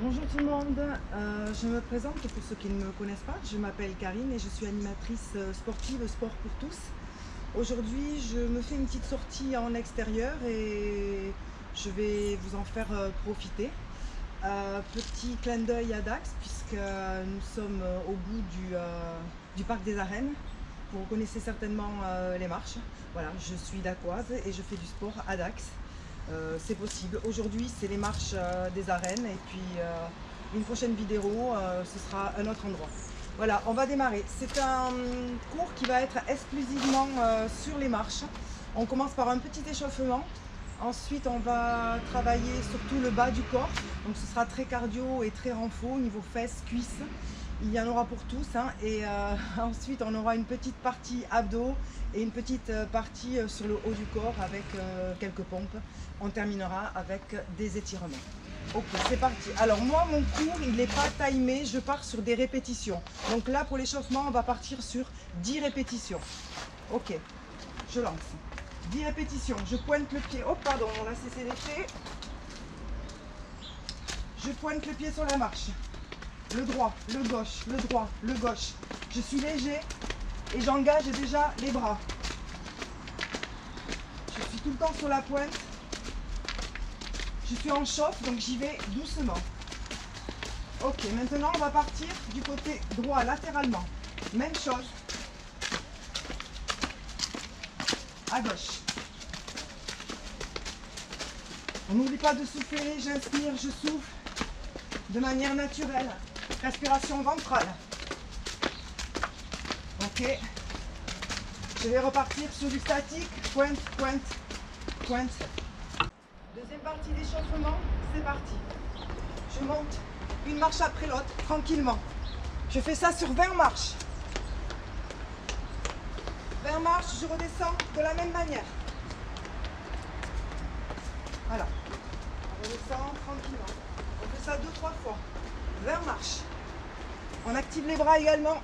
Bonjour tout le monde, je me présente pour ceux qui ne me connaissent pas. Je m'appelle Karine et je suis animatrice sportive Sport pour tous. Aujourd'hui, je me fais une petite sortie en extérieur et je vais vous en faire profiter. Petit clin d'œil à Dax puisque nous sommes au bout du parc des Arènes. Vous connaissez certainement les marches. Voilà, je suis dacquoise et je fais du sport à Dax. C'est possible. Aujourd'hui, c'est les marches des arènes et puis une prochaine vidéo, ce sera un autre endroit. Voilà, on va démarrer. C'est un cours qui va être exclusivement sur les marches. On commence par un petit échauffement. Ensuite, on va travailler surtout le bas du corps. Donc, ce sera très cardio et très renfort au niveau fesses, cuisses. Il y en aura pour tous. Hein. Et ensuite, on aura une petite partie abdos et une petite partie sur le haut du corps avec quelques pompes. On terminera avec des étirements. Ok, c'est parti. Alors moi, mon cours, il n'est pas timé. Je pars sur des répétitions. Donc là, pour l'échauffement, on va partir sur 10 répétitions. Ok, je lance. 10 répétitions. Je pointe le pied. Oh, pardon, on a cessé d'effet. Je pointe le pied sur la marche. Le droit, le gauche, le droit, le gauche. Je suis léger et j'engage déjà les bras. Je suis tout le temps sur la pointe. Je suis en chauffe, donc j'y vais doucement. Ok, maintenant on va partir du côté droit, latéralement. Même chose. À gauche. On n'oublie pas de souffler, j'inspire, je souffle. De manière naturelle. Respiration ventrale. Ok. Je vais repartir sur du statique. Pointe, pointe, pointe. Deuxième partie d'échauffement, c'est parti. Je monte une marche après l'autre, tranquillement. Je fais ça sur 20 marches. 20 marches, je redescends de la même manière. Voilà. On redescend tranquillement. On fait ça 2-3 fois. 20 marches. On active les bras également.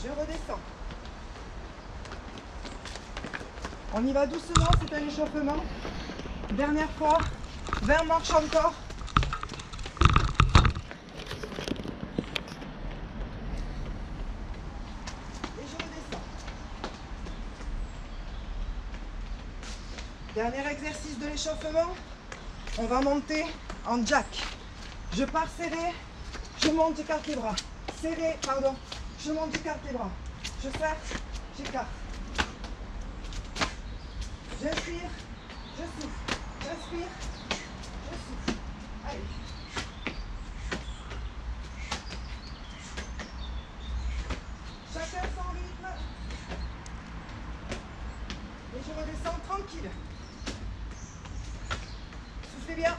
Je redescends. On y va doucement, c'est un échauffement. Dernière fois, 20 marches encore. Et je redescends. Dernier exercice de l'échauffement. On va monter en jack. Je pars serré, je monte, j'écarte les bras. Serré, pardon, je monte, j'écarte les bras. Je serre, j'écarte. J'inspire, je souffle. J'inspire, je souffle. Allez. Chacun son rythme. Et je redescends tranquille. Soufflez bien.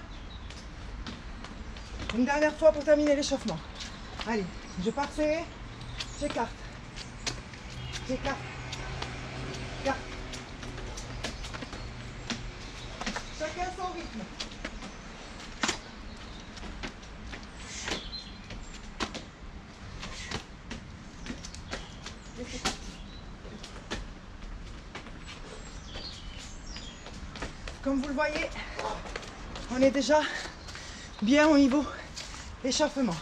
Une dernière fois pour terminer l'échauffement. Allez, je pars serré, j'écarte. J'écarte. J'écarte. Chacun son rythme. Et c'est parti. Comme vous le voyez, on est déjà bien au niveau échauffement.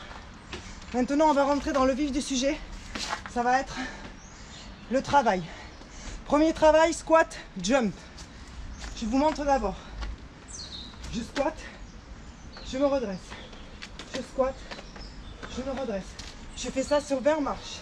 Maintenant, on va rentrer dans le vif du sujet. Ça va être le travail. Premier travail, squat, jump. Je vous montre d'abord. Je squatte, je me redresse. Je squatte, je me redresse. Je fais ça sur 20 marches.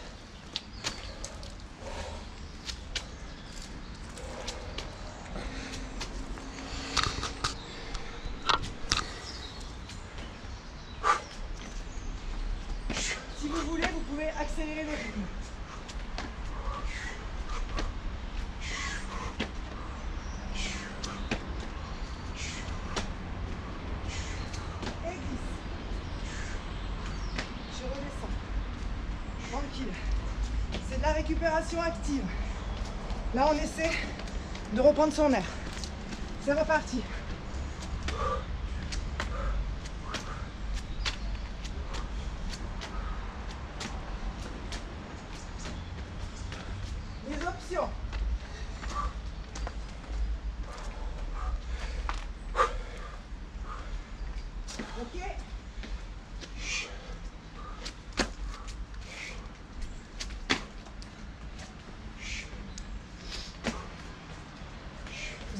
Si vous voulez, vous pouvez accélérer le rythme. Et glisse. Je redescends. Tranquille. C'est de la récupération active. Là, on essaie de reprendre son air. C'est reparti. Les options.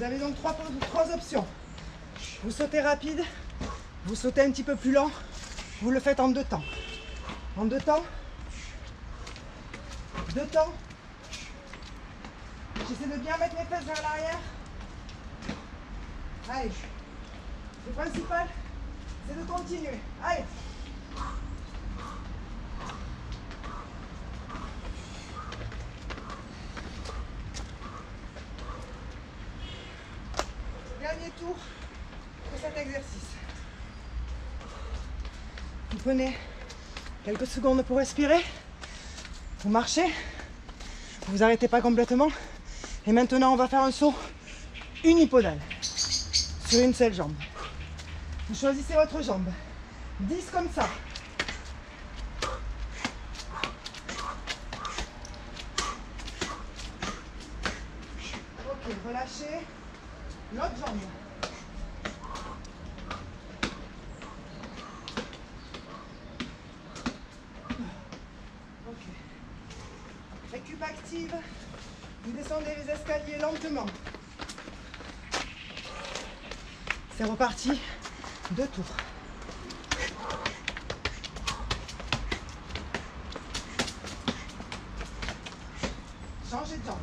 Vous avez donc trois options. Vous sautez rapide, vous sautez un petit peu plus lent, vous le faites en 2 temps. En 2 temps. 2 temps. J'essaie de bien mettre mes fesses vers l'arrière. Allez. Le principal, c'est de continuer. Allez. Dernier tour de cet exercice. Vous prenez quelques secondes pour respirer. Vous marchez. Vous arrêtez pas complètement. Et maintenant, on va faire un saut unipodal sur une seule jambe. Vous choisissez votre jambe. 10 comme ça. Ok, relâchez. L'autre jambe. Ok. Récup active. Vous descendez les escaliers lentement. C'est reparti. 2 tours. Changez de jambe.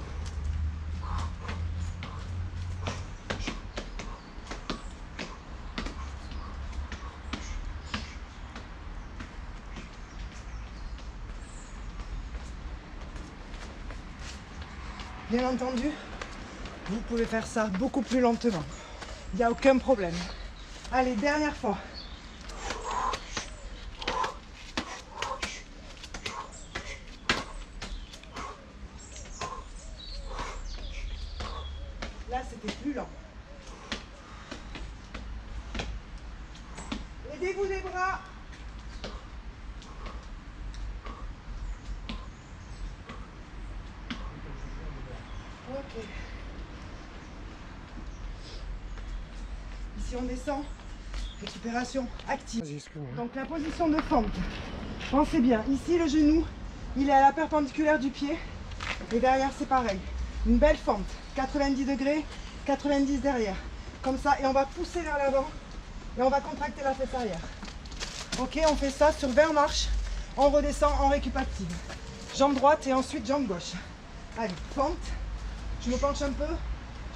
Bien entendu, vous pouvez faire ça beaucoup plus lentement. Il n'y a aucun problème. Allez, dernière fois. Là, c'était plus lent. Aidez-vous des bras. Ok. Ici on descend, récupération active. Donc la position de fente, pensez bien, ici le genou, il est à la perpendiculaire du pied et derrière c'est pareil. Une belle fente, 90 degrés, 90 derrière. Comme ça et on va pousser vers l'avant et on va contracter la fesse arrière. Ok, on fait ça sur 20 marches, on redescend en récup active. Jambe droite et ensuite jambe gauche. Allez, fente. Je me penche un peu,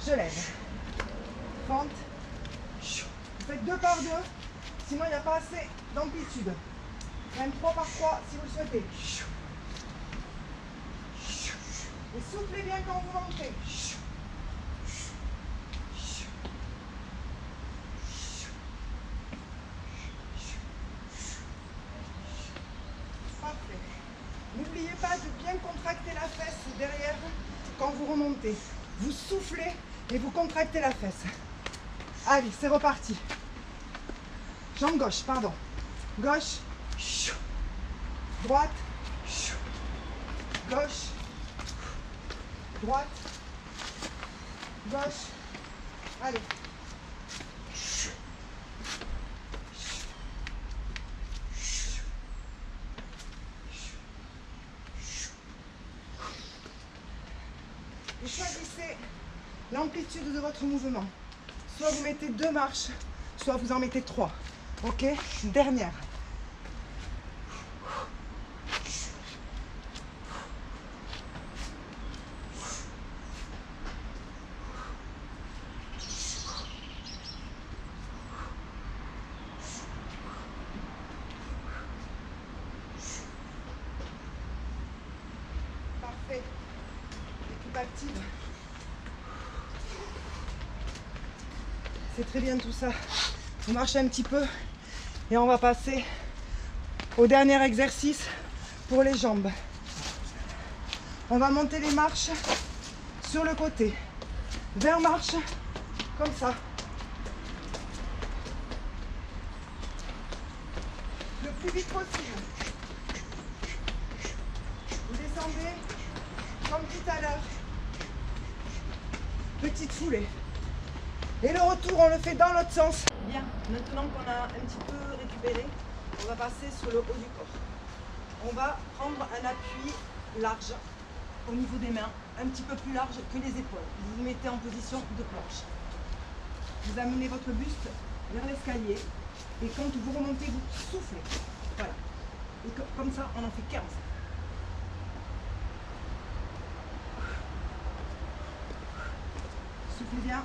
je lève. Fente. Vous faites 2 par 2, sinon il n'y a pas assez d'amplitude. Même 3 par 3 si vous le souhaitez. Et soufflez bien quand vous montez. Parfait. N'oubliez pas de bien contracter la fesse derrière quand vous remontez. Vous soufflez et vous contractez la fesse. Allez, c'est reparti. Jambe gauche, pardon. Gauche. Droite. Gauche. Droite. Gauche. Allez. Vous choisissez l'amplitude de votre mouvement. Soit vous mettez 2 marches, soit vous en mettez 3. Ok? Dernière. Parfait. Équipe active. C'est très bien tout ça. Vous marchez un petit peu et on va passer au dernier exercice pour les jambes. On va monter les marches sur le côté. 20 marches comme ça. Le plus vite possible. Vous descendez comme tout à l'heure. Petite foulée. Et le retour, on le fait dans l'autre sens. Bien, maintenant qu'on a un petit peu récupéré, on va passer sur le haut du corps. On va prendre un appui large au niveau des mains. un petit peu plus large que les épaules. Vous vous mettez en position de planche. Vous amenez votre buste vers l'escalier et quand vous remontez, vous soufflez. Voilà. Et comme ça, on en fait 15. Soufflez bien,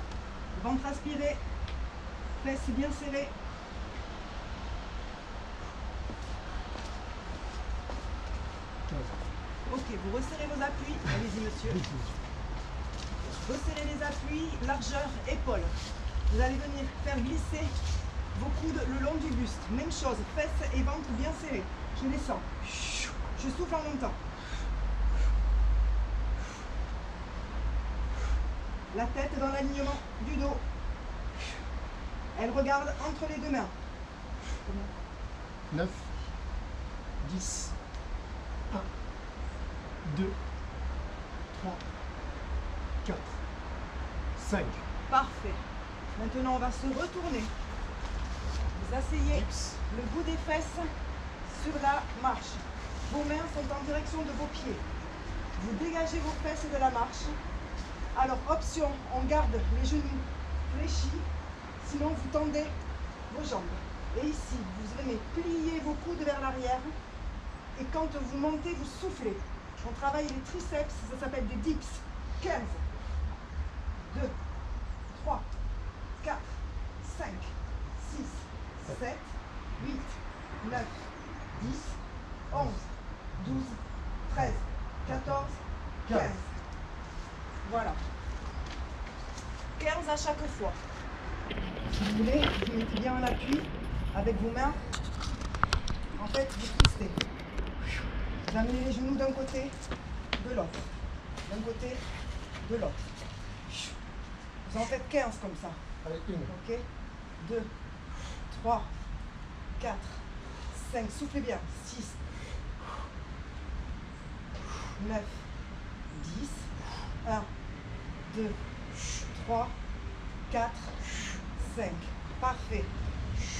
ventre aspiré, fesses bien serrées. Ok, vous resserrez vos appuis. Allez-y, monsieur. Resserrez les appuis, largeur, épaule. Vous allez venir faire glisser vos coudes le long du buste. Même chose, fesses et ventre bien serrés. Je descends. Je souffle en montant. La tête dans l'alignement du dos. Elle regarde entre les deux mains. 9, 10, 1, 2, 3, 4, 5. Parfait. Maintenant, on va se retourner. Vous asseyez le bout des fesses sur la marche. Vos mains sont en direction de vos pieds. Vous dégagez vos fesses de la marche. Alors, option, on garde les genoux fléchis. Sinon, vous tendez vos jambes. Et ici, vous venez plier vos coudes vers l'arrière. Et quand vous montez, vous soufflez. On travaille les triceps, ça s'appelle des dips. 15, 2, 3, 4, 5, 6, 7, 8, 9, 10, 11, 12, 13, 14, 15. Voilà. 15 à chaque fois. Si vous voulez, vous mettez bien en appui avec vos mains. En fait, vous twistez. Vous amenez les genoux d'un côté, de l'autre. D'un côté, de l'autre. Vous en faites 15 comme ça. Avec une. Ok. 2, 3, 4, 5. Soufflez bien. 6, 9, 10. 1, 2, 3, 4, 5. Parfait.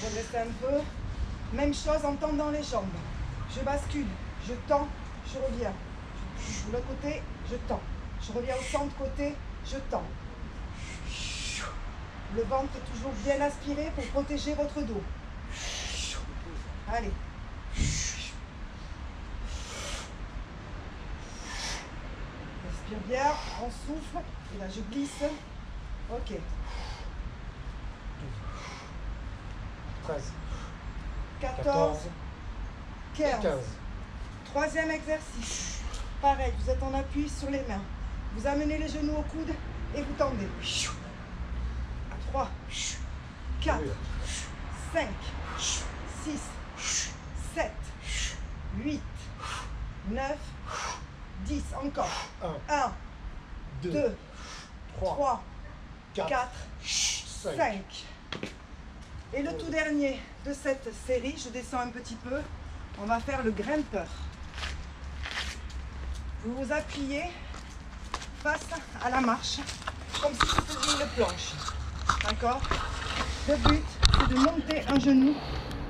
Redressez un peu. Même chose en tendant les jambes. Je bascule. Je tends. Je reviens. De l'autre côté, je tends. Je reviens au centre côté. Je tends. Le ventre est toujours bien aspiré pour protéger votre dos. Allez. Respire bien, on souffle. Et là, je glisse. Ok. 13, 14, 15. 15. Troisième exercice. Pareil, vous êtes en appui sur les mains. Vous amenez les genoux au coude et vous tendez. 3, 4, 5, 6, 7, 8, 9, 10. Encore. 1, 2, 3, 4, 5. Et le tout dernier de cette série, je descends un petit peu, on va faire le grimpeur. Vous vous appuyez face à la marche, comme si vous faisiez une planche. D'accord? Le but, c'est de monter un genou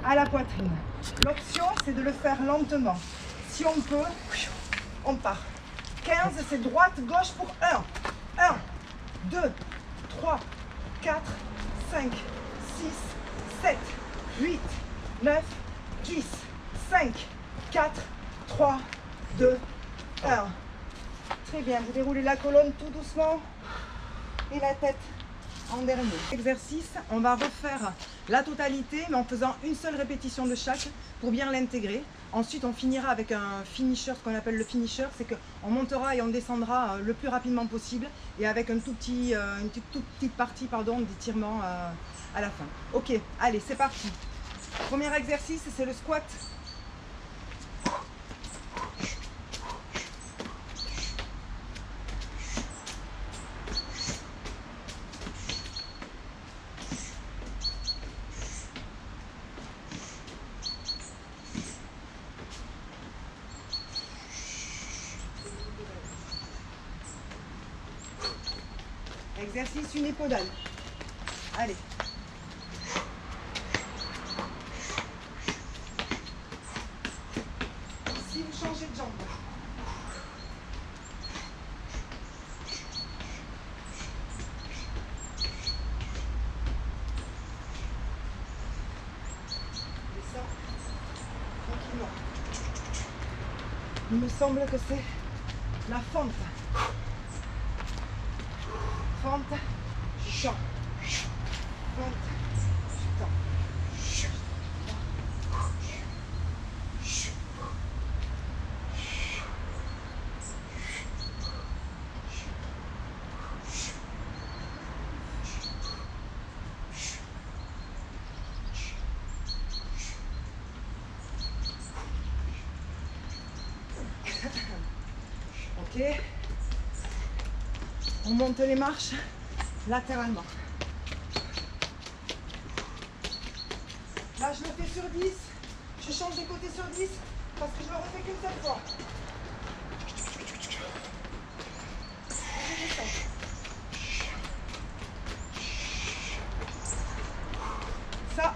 à la poitrine. L'option, c'est de le faire lentement. Si on peut, on part. 15, c'est droite, gauche pour 1. 1, 2, 3, 4, 5, 6, 7, 8, 9, 10, 5, 4, 3, 2, 1. Très bien, vous déroulez la colonne tout doucement et la tête en dernier. Exercice, on va refaire la totalité mais en faisant une seule répétition de chaque pour bien l'intégrer. Ensuite, on finira avec un finisher, ce qu'on appelle le finisher, c'est qu'on montera et on descendra le plus rapidement possible et avec une toute petite partie d'étirement à la fin. Ok, allez, c'est parti. Premier exercice, c'est le squat. Exercice unipodal. Allez. Si vous changez de jambe. Il me semble que c'est la fente. Fente, champ. Fente, champ. Ok, on monte les marches latéralement. Là je le fais sur 10, je change de côté sur 10 parce que je le refais qu'une seule fois. Je descends. Ça,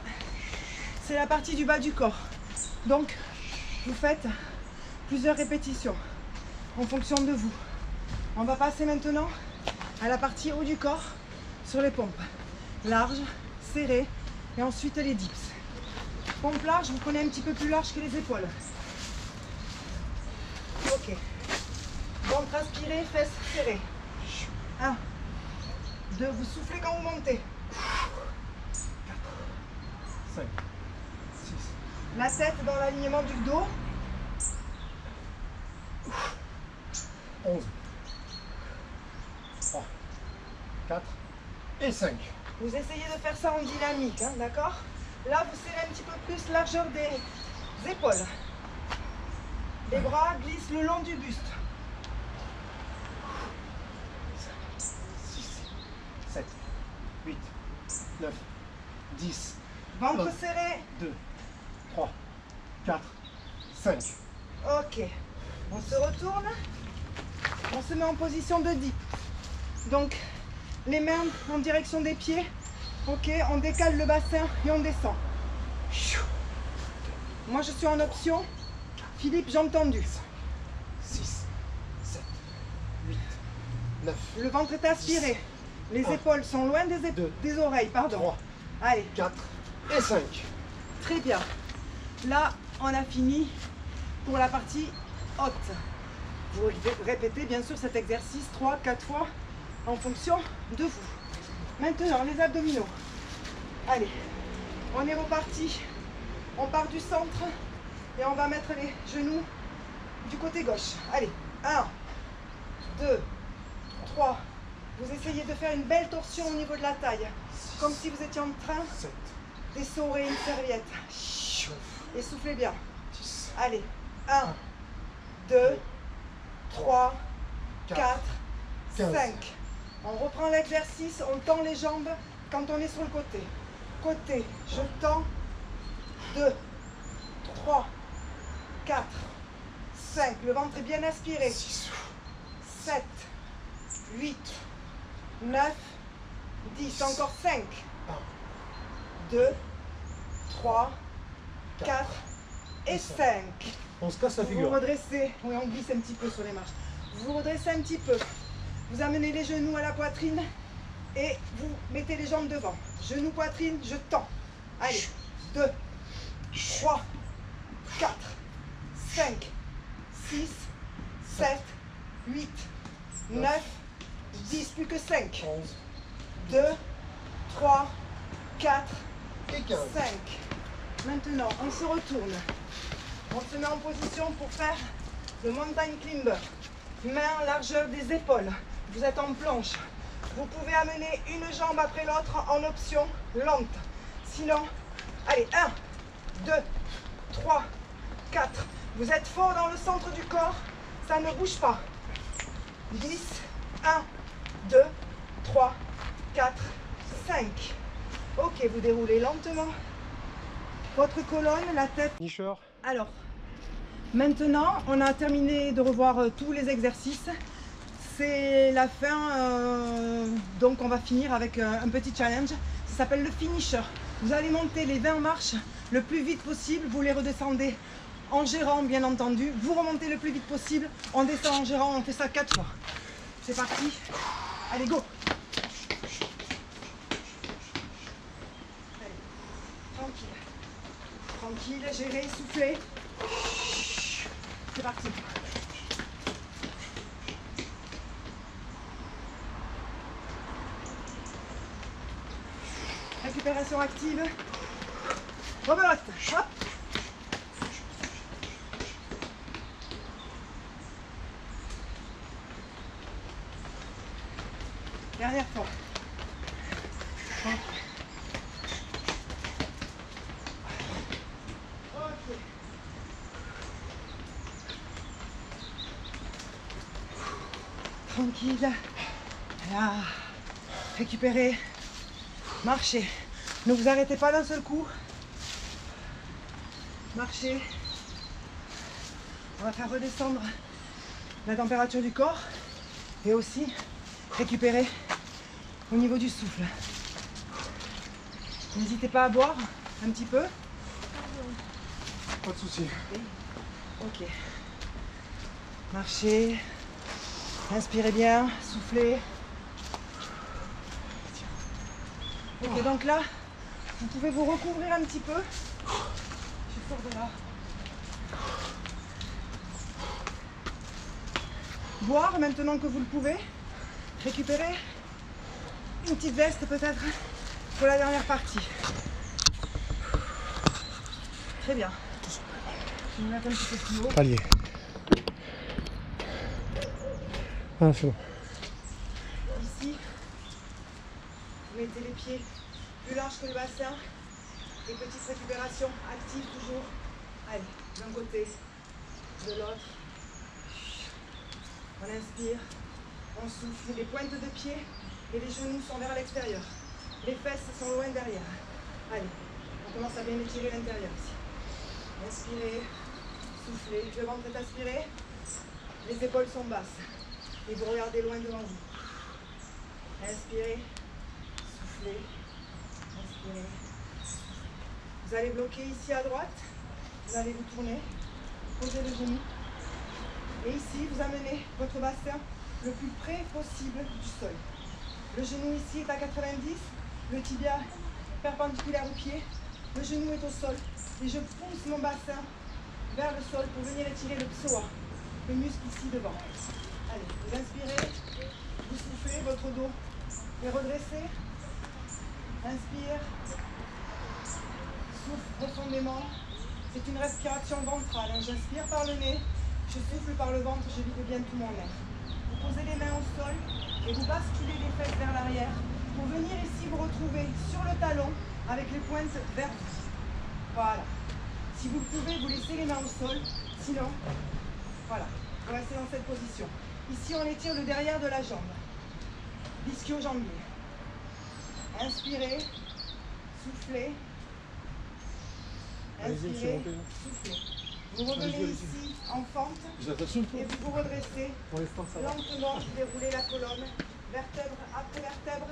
c'est la partie du bas du corps. Donc, vous faites plusieurs répétitions en fonction de vous. On va passer maintenant à la partie haut du corps sur les pompes. Large, serré et ensuite les dips. Pompe large, vous prenez un petit peu plus large que les épaules. Ok. Ventre aspiré, fesses serrées. 1, 2, vous soufflez quand vous montez. 5, 6, La tête dans l'alignement du dos. 11, 3, 4 et 5. Vous essayez de faire ça en dynamique, hein, d'accord? Là, vous serrez un petit peu plus largeur des épaules. Les bras glissent le long du buste. 6, 7, 8, 9, 10, Ventre 1, serré. 2, 3, 4, 5. Ok. On se retourne. On se met en position de dip. Donc, les mains en direction des pieds. Ok, on décale le bassin et on descend. Moi, je suis en option. Philippe, jambes tendues. 6, 7, 8, 9, Le ventre est aspiré. Les 1, épaules sont loin 2, des oreilles, pardon. 3, Allez, 4 et 5. très bien. Là, on a fini pour la partie haute. Vous répétez bien sûr cet exercice 3-4 fois en fonction de vous. Maintenant, les abdominaux. Allez, on est reparti. On part du centre et on va mettre les genoux du côté gauche. Allez, 1, 2, 3. Vous essayez de faire une belle torsion au niveau de la taille, comme si vous étiez en train 7, d'essorer une serviette. Et soufflez bien. 10, Allez, 1, 2, 3, 4, 15. 5. On reprend l'exercice, on tend les jambes quand on est sur le côté. Côté, je tends. 2, 3, 4, 5. Le ventre est bien aspiré. 6, 7, 8, 9, 10. Encore 5. 2, 3, 4 et 5. On se casse la Vous vous figure. redressez, oui, on glisse un petit peu sur les marches. Vous vous redressez un petit peu. Vous amenez les genoux à la poitrine et vous mettez les jambes devant. Genoux, poitrine, je tends. Allez, 2, 3, 4, 5, 6, 7, 8, 9, 10, plus que 5. 11 2, 3, 4, et 15. 5. Maintenant, on se retourne. On se met en position pour faire le mountain climber. Main largeur des épaules. Vous êtes en planche. Vous pouvez amener une jambe après l'autre en option lente. Sinon, allez, 1, 2, 3, 4. Vous êtes fort dans le centre du corps. Ça ne bouge pas. 10, 1, 2, 3, 4, 5. Ok, vous déroulez lentement votre colonne, la tête. Nicheur. Alors, maintenant, on a terminé de revoir tous les exercices. C'est la fin, donc on va finir avec un petit challenge. Ça s'appelle le finisher. Vous allez monter les 20 marches le plus vite possible. Vous les redescendez en gérant, bien entendu. Vous remontez le plus vite possible. On descend en gérant, on fait ça 4 fois. C'est parti. Allez, go. Allez, tranquille. Tranquille, gérez, soufflez. C'est parti. Récupération active. Rebelote. Hop. Dernière fois. Ok. Tranquille. Là. Récupérez. Marchez. Ne vous arrêtez pas d'un seul coup. Marchez. On va faire redescendre la température du corps et aussi récupérer au niveau du souffle. N'hésitez pas à boire un petit peu. Pas de souci. Ok. Marchez. Inspirez bien, soufflez. Ok, donc là, vous pouvez vous recouvrir un petit peu. Je sors de là. Boire maintenant que vous le pouvez. Récupérer une petite veste peut-être pour la dernière partie. Très bien. Je vais me mettre un petit peu plus haut. Palier. Ah, c'est bon. Ici, vous mettez les pieds plus larges que le bassin. Et petite récupération active toujours. Allez, d'un côté, de l'autre. On inspire, on souffle. Les pointes de pied et les genoux sont vers l'extérieur. Les fesses sont loin derrière. Allez, on commence à bien étirer l'intérieur ici. Inspirez, soufflez. Le ventre est aspiré. Les épaules sont basses. Et vous regardez loin devant vous. Inspirez, soufflez, inspirez. Vous allez bloquer ici à droite. Vous allez vous tourner, poser le genou. Et ici, vous amenez votre bassin le plus près possible du sol. Le genou ici est à 90, le tibia perpendiculaire au pied. Le genou est au sol. Et je pousse mon bassin vers le sol pour venir étirer le psoas, le muscle ici devant. Allez, vous inspirez, vous soufflez, votre dos est redressé. Inspire, souffle profondément. C'est une respiration ventrale. J'inspire par le nez, je souffle par le ventre, je vide bien tout mon air. Vous posez les mains au sol et vous basculez les fesses vers l'arrière pour venir ici vous retrouver sur le talon avec les pointes vers vous. Voilà. Si vous le pouvez, vous laissez les mains au sol. Sinon, voilà, vous restez dans cette position. Ici, on étire le derrière de la jambe. Ischio-jambier. Inspirez, soufflez. Inspirez, soufflez. Vous revenez ici en fente et vous vous redressez lentement. Vous déroulez la colonne, vertèbre après vertèbre,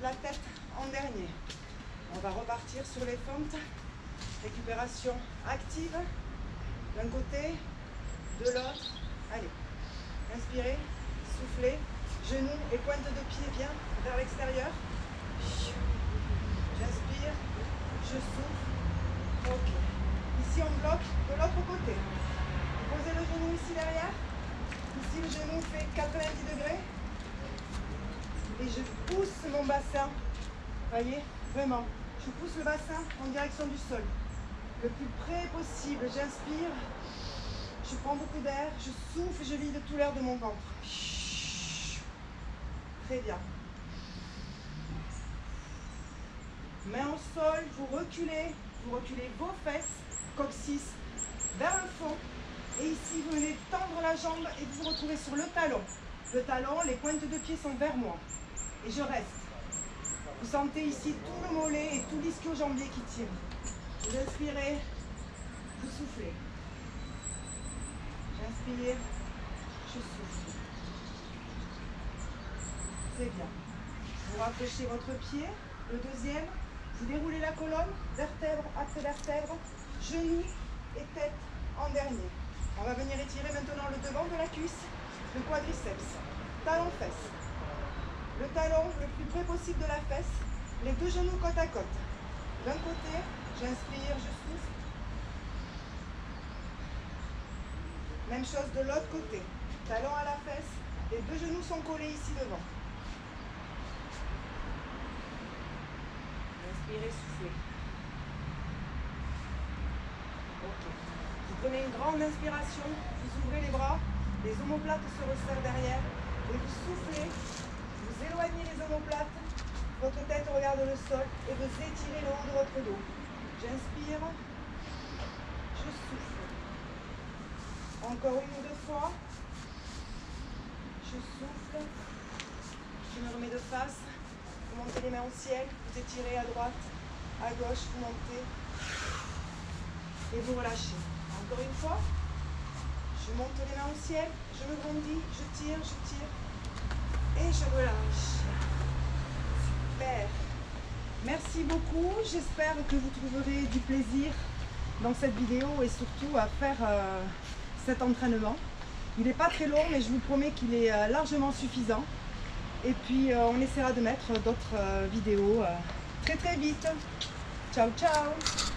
la tête en dernier. On va repartir sur les fentes. Récupération active d'un côté, de l'autre. Allez. Inspirez, soufflez, genoux et pointe de pied bien vers l'extérieur. J'inspire, je souffle. Ok. Ici on bloque de l'autre côté. Vous posez le genou ici derrière. Ici le genou fait 90 degrés. Et je pousse mon bassin. Voyez, vraiment. Je pousse le bassin en direction du sol. Le plus près possible. J'inspire. Je prends beaucoup d'air, je souffle, je vide tout l'air de mon ventre. Très bien. Main au sol, vous reculez vos fesses, coccyx, vers le fond. Et ici, vous venez tendre la jambe et vous vous retrouvez sur le talon. Le talon, les pointes de pied sont vers moi. Et je reste. Vous sentez ici tout le mollet et tout l'ischio-jambier qui tire. Vous inspirez, vous soufflez. J'inspire, je souffle. C'est bien. Vous rapprochez votre pied, le deuxième. Vous déroulez la colonne, vertèbre après vertèbre, genoux et tête en dernier. On va venir étirer maintenant le devant de la cuisse, le quadriceps, talon-fesse. Le talon le plus près possible de la fesse, les deux genoux côte à côte. D'un côté, j'inspire, je souffle. Même chose de l'autre côté. Talon à la fesse, les deux genoux sont collés ici devant. Inspirez, soufflez. Ok. Vous prenez une grande inspiration, vous ouvrez les bras, les omoplates se resserrent derrière et vous soufflez, vous éloignez les omoplates, votre tête regarde le sol et vous étirez le haut de votre dos. J'inspire, je souffle. Encore une ou deux fois. Je souffle. Je me remets de face. Vous montez les mains au ciel, vous étirez à droite, à gauche, vous montez et vous relâchez. Encore une fois. Je monte les mains au ciel, je me grandis, je tire et je relâche. Super. Merci beaucoup. J'espère que vous trouverez du plaisir dans cette vidéo et surtout à faire cet entraînement. Il n'est pas très long, mais je vous promets qu'il est largement suffisant. Et puis on essaiera de mettre d'autres vidéos très vite. Ciao, ciao!